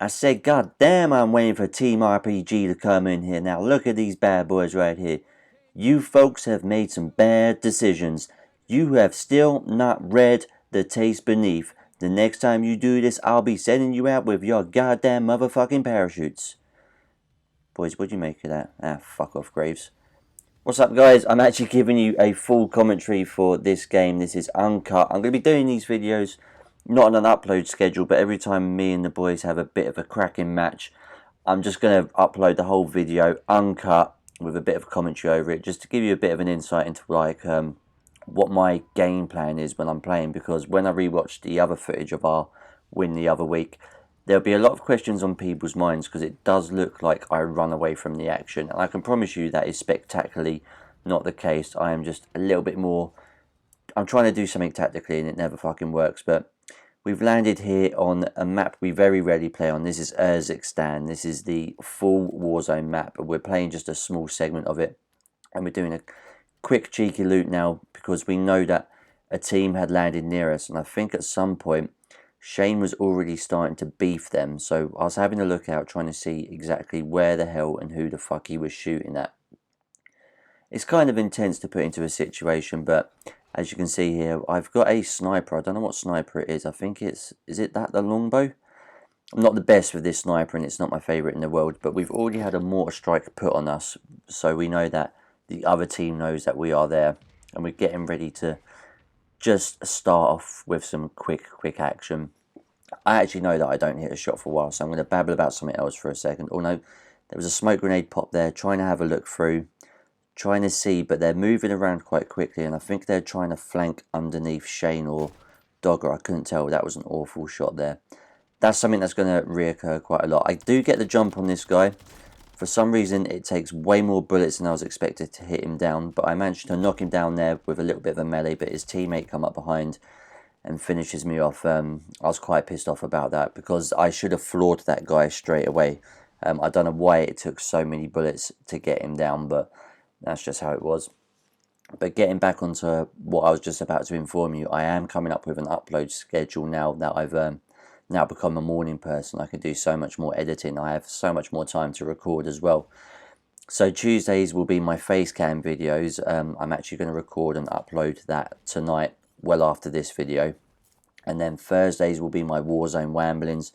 I said, God damn, I'm waiting for Team RPG to come in here. Now look at these bad boys right here. You folks have made some bad decisions. You have still not read the taste beneath. The next time you do this, I'll be sending you out with your goddamn motherfucking parachutes. Boys, what'd you make of that? Ah, fuck off, Graves. What's up, guys? I'm actually giving you a full commentary for this game. This is uncut. I'm going to be doing these videos not on an upload schedule, but every time me and the boys have a bit of a cracking match, I'm just going to upload the whole video uncut with a bit of commentary over it, just to give you a bit of an insight into what my game plan is when I'm playing. Because when I rewatched the other footage of our win the other week, there'll be a lot of questions on people's minds because it does look like I run away from the action, and I can promise you that is spectacularly not the case. I am just a little bit more. I'm trying to do something tactically and it never fucking works. But we've landed here on a map we very rarely play on. This is Urzikstan. This is the full Warzone map, but we're playing just a small segment of it, and we're doing a quick cheeky loot now because we know that a team had landed near us, and I think at some point Shane was already starting to beef them. So I was having a look out, trying to see exactly where the hell and who the fuck he was shooting at. It's kind of intense to put into a situation, but as you can see here, I've got a sniper. I don't know what sniper it is. I think is it the longbow? I'm not the best with this sniper, and it's not my favourite in the world, but we've already had a mortar strike put on us, so we know that the other team knows that we are there, and we're getting ready to just start off with some quick action. I actually know that I don't hit a shot for a while, so I'm going to babble about something else for a second. Oh no, there was a smoke grenade pop there, trying to have a look through, trying to see, but they're moving around quite quickly, and I think they're trying to flank underneath Shane or Dogger. I couldn't tell. That was an awful shot there. That's something that's going to reoccur quite a lot. I do get the jump on this guy. For some reason, it takes way more bullets than I was expected to hit him down, but I managed to knock him down there with a little bit of a melee, but his teammate come up behind and finishes me off. I was quite pissed off about that because I should have floored that guy straight away. I don't know why it took so many bullets to get him down, but that's just how it was. But getting back onto what I was just about to inform you, I am coming up with an upload schedule now that I've now become a morning person. I can do so much more editing. I have so much more time to record as well. So Tuesdays will be my face cam videos. I'm actually going to record and upload that tonight, well after this video. And then Thursdays will be my Warzone Wamblings,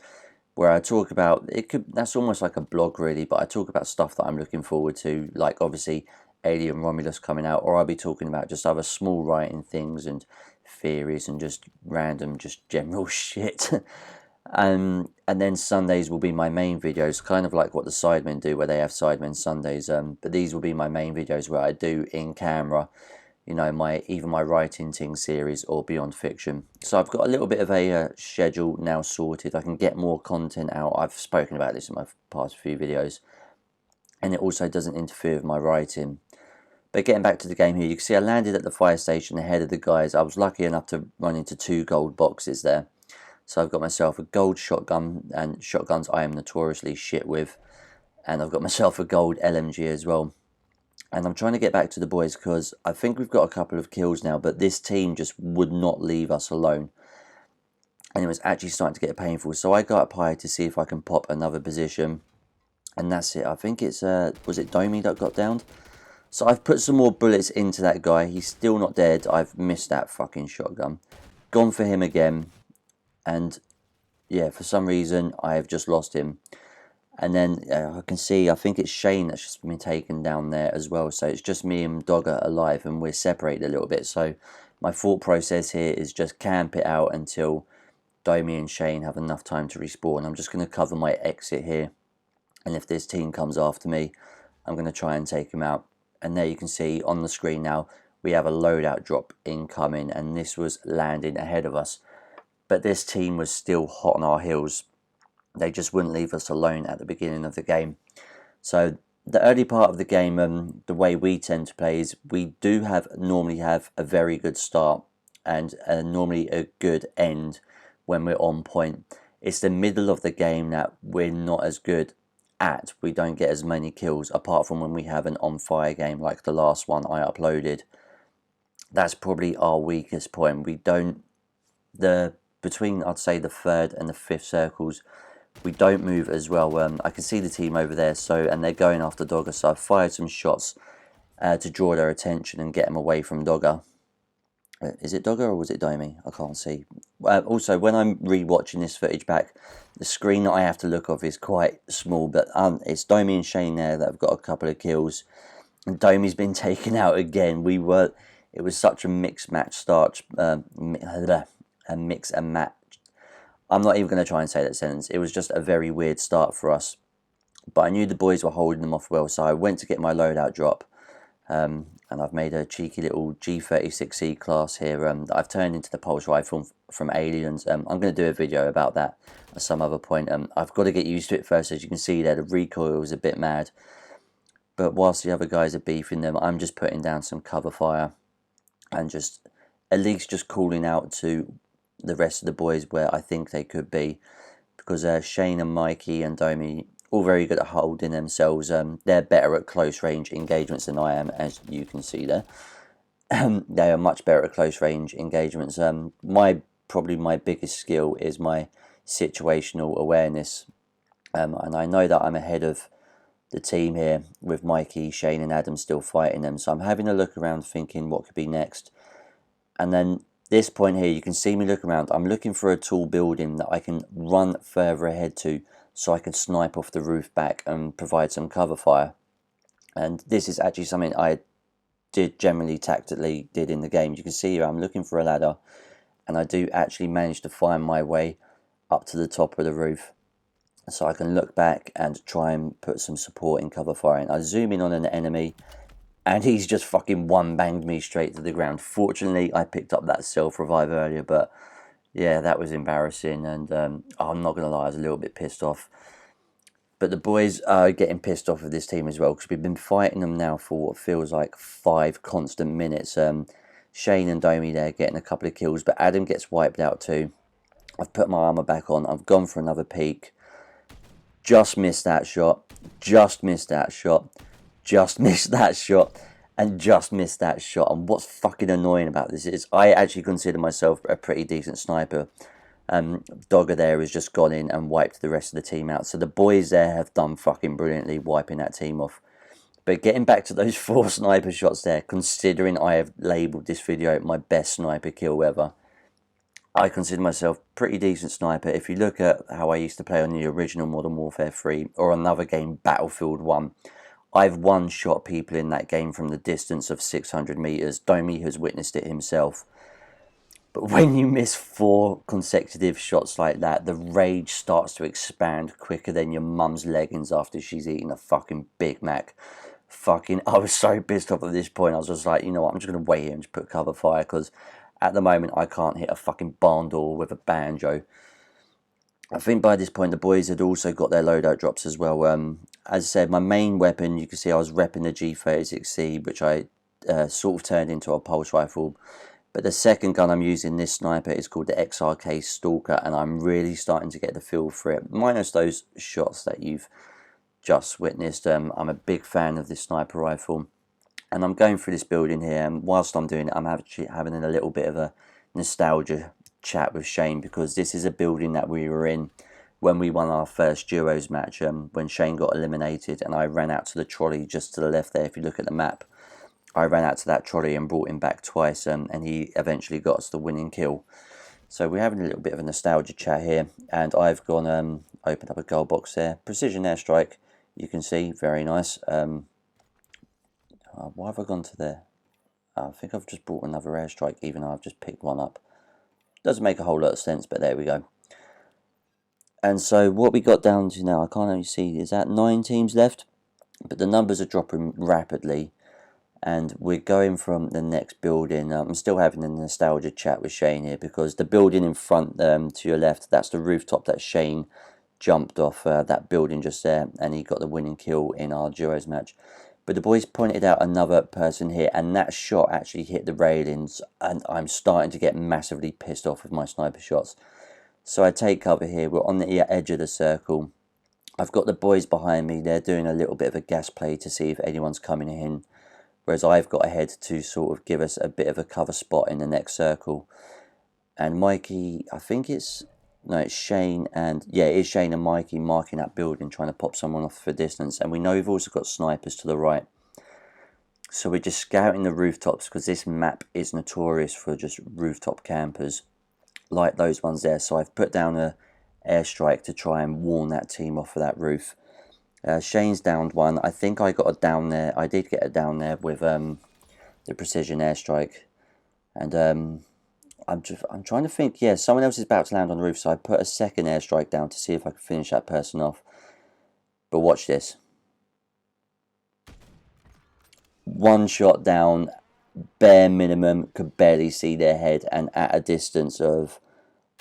where I talk about, that's almost like a blog really, but I talk about stuff that I'm looking forward to, like obviously Alien Romulus coming out, or I'll be talking about just other small writing things and theories and just random, just general shit. And then Sundays will be my main videos, kind of like what the Sidemen do, where they have Sidemen Sundays. But these will be my main videos where I do in camera, you know, either my writing ting series or Beyond Fiction. So I've got a little bit of a schedule now sorted. I can get more content out. I've spoken about this in my past few videos, and it also doesn't interfere with my writing. But getting back to the game here, you can see I landed at the fire station ahead of the guys. I was lucky enough to run into 2 gold boxes there. So I've got myself a gold shotgun, and shotguns I am notoriously shit with. And I've got myself a gold LMG as well. And I'm trying to get back to the boys because I think we've got a couple of kills now, but this team just would not leave us alone. And it was actually starting to get painful. So I got up high to see if I can pop another position. And that's it. I think it's, was it Domi that got downed? So I've put some more bullets into that guy. He's still not dead. I've missed that fucking shotgun. Gone for him again. And yeah, for some reason, I have just lost him. And then I can see, I think it's Shane that's just been taken down there as well. So it's just me and Dogger alive, and we're separated a little bit. So my thought process here is just camp it out until Domi and Shane have enough time to respawn. I'm just going to cover my exit here. And if this team comes after me, I'm going to try and take them out. And there you can see on the screen now, we have a loadout drop incoming. And this was landing ahead of us. But this team was still hot on our heels. They just wouldn't leave us alone at the beginning of the game. So the early part of the game, the way we tend to play is we do normally have a very good start and normally a good end when we're on point. It's the middle of the game that we're not as good at. We don't get as many kills, apart from when we have an on fire game like the last one I uploaded. That's probably our weakest point. We don't, between I'd say the 3rd and the 5th circles, we don't move as well. I can see the team over there, and they're going after Dogger, so I've fired some shots to draw their attention and get them away from Dogger. Is it Dogger or was it Domi? I can't see. Also, when I'm re-watching this footage back, the screen that I have to look off is quite small, but it's Domi and Shane there that have got a couple of kills. And Domi's been taken out again. It was such a mixed match start. A mix and match. I'm not even going to try and say that sentence. It was just a very weird start for us. But I knew the boys were holding them off well, so I went to get my loadout drop. And I've made a cheeky little G36E class here that I've turned into the pulse rifle from Aliens. I'm going to do a video about that at some other point. I've got to get used to it first. As you can see there, the recoil is a bit mad. But whilst the other guys are beefing them, I'm just putting down some cover fire. And just at least just calling out to the rest of the boys where I think they could be. Because Shane and Mikey and Domi, all very good at holding themselves. They're better at close range engagements than I am, as you can see there. They are much better at close range engagements. Probably my biggest skill is my situational awareness. And I know that I'm ahead of the team here with Mikey, Shane and Adam still fighting them. So I'm having a look around thinking what could be next. And then this point here, you can see me look around. I'm looking for a tall building that I can run further ahead to, so I can snipe off the roof back and provide some cover fire. And this is actually something I generally tactically did in the game. You can see here I'm looking for a ladder, and I do actually manage to find my way up to the top of the roof, so I can look back and try and put some support in cover fire. And I zoom in on an enemy, and he's just fucking one-banged me straight to the ground. Fortunately, I picked up that self-revive earlier, but yeah, that was embarrassing, and I'm not going to lie, I was a little bit pissed off. But the boys are getting pissed off with this team as well, because we've been fighting them now for what feels like 5 constant minutes. Shane and Domi there getting a couple of kills, but Adam gets wiped out too. I've put my armour back on, I've gone for another peek. Just missed that shot, just missed that shot, just missed that shot. And just missed that shot. And what's fucking annoying about this is I actually consider myself a pretty decent sniper. Dogger there has just gone in and wiped the rest of the team out. So the boys there have done fucking brilliantly wiping that team off. But getting back to those 4 sniper shots there, considering I have labelled this video my best sniper kill ever, I consider myself pretty decent sniper. If you look at how I used to play on the original Modern Warfare 3 or another game, Battlefield 1, I've one-shot people in that game from the distance of 600 meters. Domi has witnessed it himself. But when you miss 4 consecutive shots like that, the rage starts to expand quicker than your mum's leggings after she's eaten a fucking Big Mac. I was so pissed off at this point. I was just like, you know what, I'm just going to wait here and just put cover fire, because at the moment I can't hit a fucking barn door with a banjo. I think by this point the boys had also got their loadout drops as well. As I said, my main weapon, you can see I was repping the G36C, which I sort of turned into a pulse rifle. But the second gun I'm using, this sniper, is called the XRK Stalker, and I'm really starting to get the feel for it. Minus those shots that you've just witnessed, I'm a big fan of this sniper rifle. And I'm going through this building here, and whilst I'm doing it, I'm actually having a little bit of a nostalgia chat with Shane, because this is a building that we were in when we won our first Duos match, when Shane got eliminated, and I ran out to the trolley just to the left there. If you look at the map, I ran out to that trolley and brought him back twice, and he eventually got us the winning kill. So we're having a little bit of a nostalgia chat here, and I've gone opened up a gold box there, precision airstrike, you can see, very nice. Why have I gone to there? I think I've just bought another airstrike, even though I've just picked one up. Doesn't make a whole lot of sense, but there we go. And so what we got down to now, I can't only see, is that 9 teams left? But the numbers are dropping rapidly, and we're going from the next building. I'm still having a nostalgia chat with Shane here, because the building in front to your left, that's the rooftop that Shane jumped off, that building just there, and he got the winning kill in our Duos match. But the boys pointed out another person here, and that shot actually hit the railings, and I'm starting to get massively pissed off with my sniper shots. So I take cover here, we're on the edge of the circle. I've got the boys behind me, they're doing a little bit of a gas play to see if anyone's coming in, whereas I've got ahead to sort of give us a bit of a cover spot in the next circle. And Mikey, I think it's No, it's Shane and, yeah, it is Shane and Mikey marking that building, trying to pop someone off for distance. And we know we've also got snipers to the right. So we're just scouting the rooftops because this map is notorious for just rooftop campers like those ones there. So I've put down a airstrike to try and warn that team off of that roof. Shane's downed one. I think I got a down there. I did get a down there with the precision airstrike. And I'm trying to think. Yeah, someone else is about to land on the roof, so I put a second airstrike down to see if I could finish that person off. But watch this. One shot down, bare minimum, could barely see their head, and at a distance of,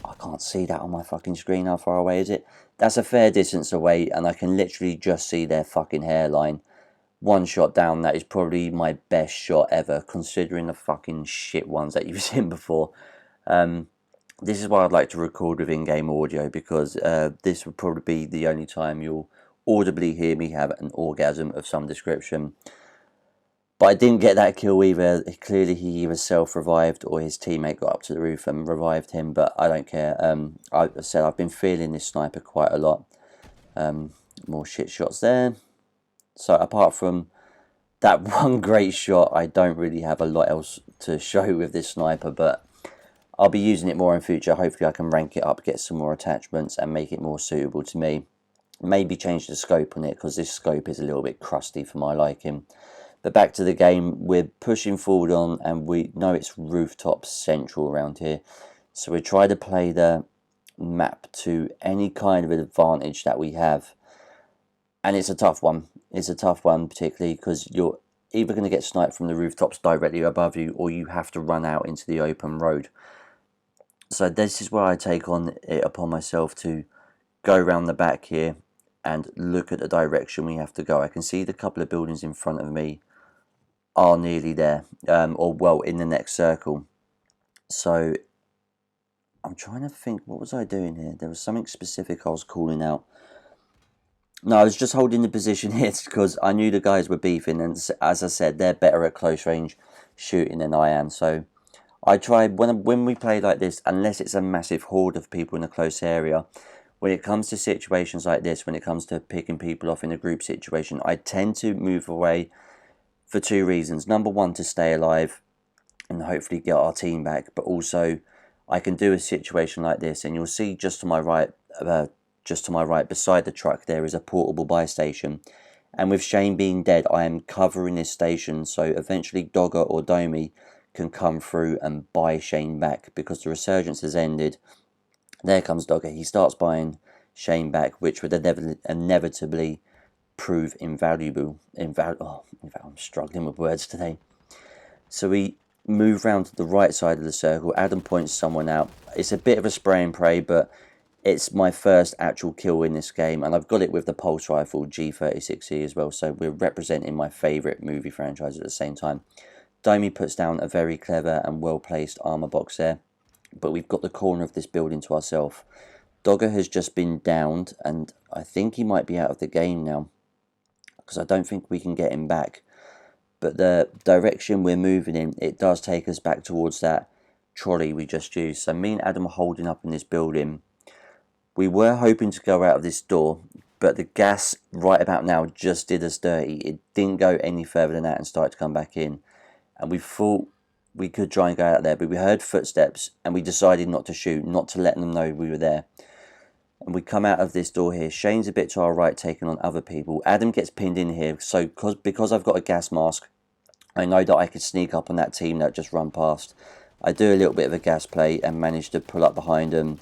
I can't see that on my fucking screen. How far away is it? That's a fair distance away, and I can literally just see their fucking hairline. One shot down, that is probably my best shot ever, considering the fucking shit ones that you've seen before. This is why I'd like to record with in-game audio, because this would probably be the only time you'll audibly hear me have an orgasm of some description. But I didn't get that kill either. Clearly he either self-revived or his teammate got up to the roof and revived him, but I don't care. I said I've been feeling this sniper quite a lot. More shit shots there. So apart from that one great shot, I don't really have a lot else to show with this sniper, but I'll be using it more in future. Hopefully I can rank it up, get some more attachments and make it more suitable to me. Maybe change the scope on it, because this scope is a little bit crusty for my liking. But back to the game, we're pushing forward on, and we know it's rooftop central around here. So we try to play the map to any kind of advantage that we have. And it's a tough one. It's a tough one, particularly because you're either going to get sniped from the rooftops directly above you, or you have to run out into the open road. So this is where I take on it upon myself to go around the back here and look at the direction we have to go. I can see the couple of buildings in front of me are nearly there, or well, in the next circle. So I'm trying to think, what was I doing here? There was something specific I was calling out. No, I was just holding the position here because I knew the guys were beefing, and as I said, they're better at close range shooting than I am. So I try, when we play like this, unless it's a massive horde of people in a close area, when it comes to situations like this, when it comes to picking people off in a group situation, I tend to move away for two reasons. Number one, to stay alive and hopefully get our team back, but also I can do a situation like this, and you'll see just to my right, beside the truck, there is a portable buy station. And with Shane being dead, I am covering this station, so eventually Dogger or Domi can come through and buy Shane back, because the resurgence has ended. There comes Dogger. He starts buying Shane back, which would inevitably prove invaluable. I'm struggling with words today. So we move round to the right side of the circle. Adam points someone out. It's a bit of a spray and pray, but it's my first actual kill in this game, and I've got it with the pulse rifle G36E as well, so we're representing my favourite movie franchise at the same time. Domi puts down a very clever and well placed armour box there, but we've got the corner of this building to ourselves. Dogger has just been downed, and I think he might be out of the game now, because I don't think we can get him back. But the direction we're moving in, it does take us back towards that trolley we just used. So me and Adam are holding up in this building. We were hoping to go out of this door, but the gas right about now just did us dirty. It didn't go any further than that and started to come back in. And we thought we could try and go out there, but we heard footsteps and we decided not to shoot, not to let them know we were there. And we come out of this door here. Shane's a bit to our right, taking on other people. Adam gets pinned in here. So because I've got a gas mask, I know that I could sneak up on that team that just run past. I do a little bit of a gas play and manage to pull up behind them.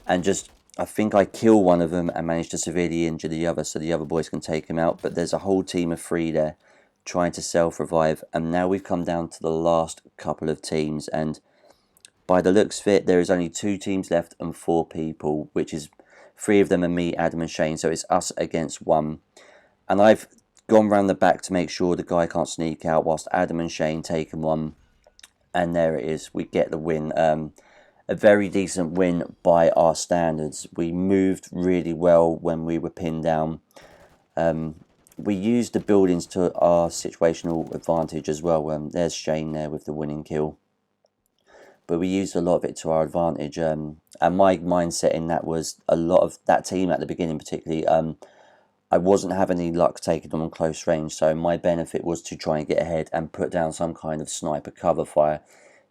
And just, I think I kill one of them and manage to severely injure the other, so the other boys can take him out. But there's a whole team of three there trying to self-revive. And now we've come down to the last couple of teams. And by the looks of it, there is only 2 teams left and 4 people, which is 3 of them are me, Adam and Shane. So it's us against 1. And I've gone round the back to make sure the guy can't sneak out whilst Adam and Shane take him on. And there it is. We get the win. A very decent win by our standards. We moved really well when we were pinned down. We used the buildings to our situational advantage as well. There's Shane there with the winning kill. but we used a lot of it to our advantage. And my mindset in that was a lot of that team at the beginning, particularly. I wasn't having any luck taking them on close range, so my benefit was to try and get ahead and put down some kind of sniper cover fire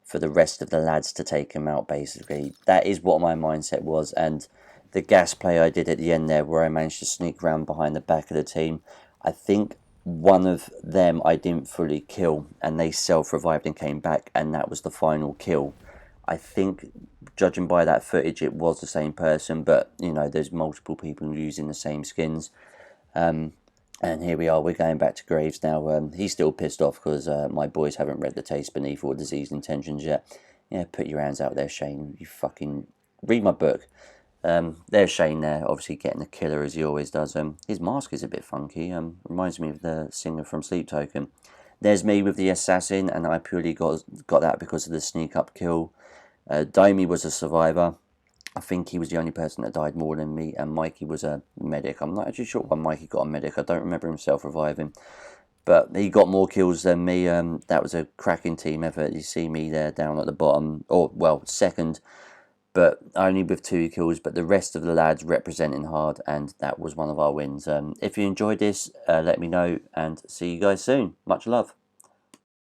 for the rest of the lads to take him out, basically. That is what my mindset was, and the gas play I did at the end there, where I managed to sneak around behind the back of the team, I think one of them I didn't fully kill, and they self-revived and came back, and that was the final kill. I think, judging by that footage, it was the same person, but, you know, there's multiple people using the same skins. And here we are, we're going back to Graves now. He's still pissed off because my boys haven't read The Taste Beneath or Diseased Intentions yet. Yeah, put your hands out there, Shane. You fucking read my book. There's Shane there, obviously getting the killer as he always does. His mask is a bit funky. Reminds me of the singer from Sleep Token. There's me with the assassin, and I purely got that because of the sneak up kill. Domi was a survivor. I think he was the only person that died more than me, and Mikey was a medic. I'm not actually sure why Mikey got a medic. I don't remember himself reviving, but he got more kills than me. That was a cracking team effort. You see me there down at the bottom, or well, second, but only with 2 kills, but the rest of the lads representing hard, and that was one of our wins. If you enjoyed this, let me know, and see you guys soon. Much love.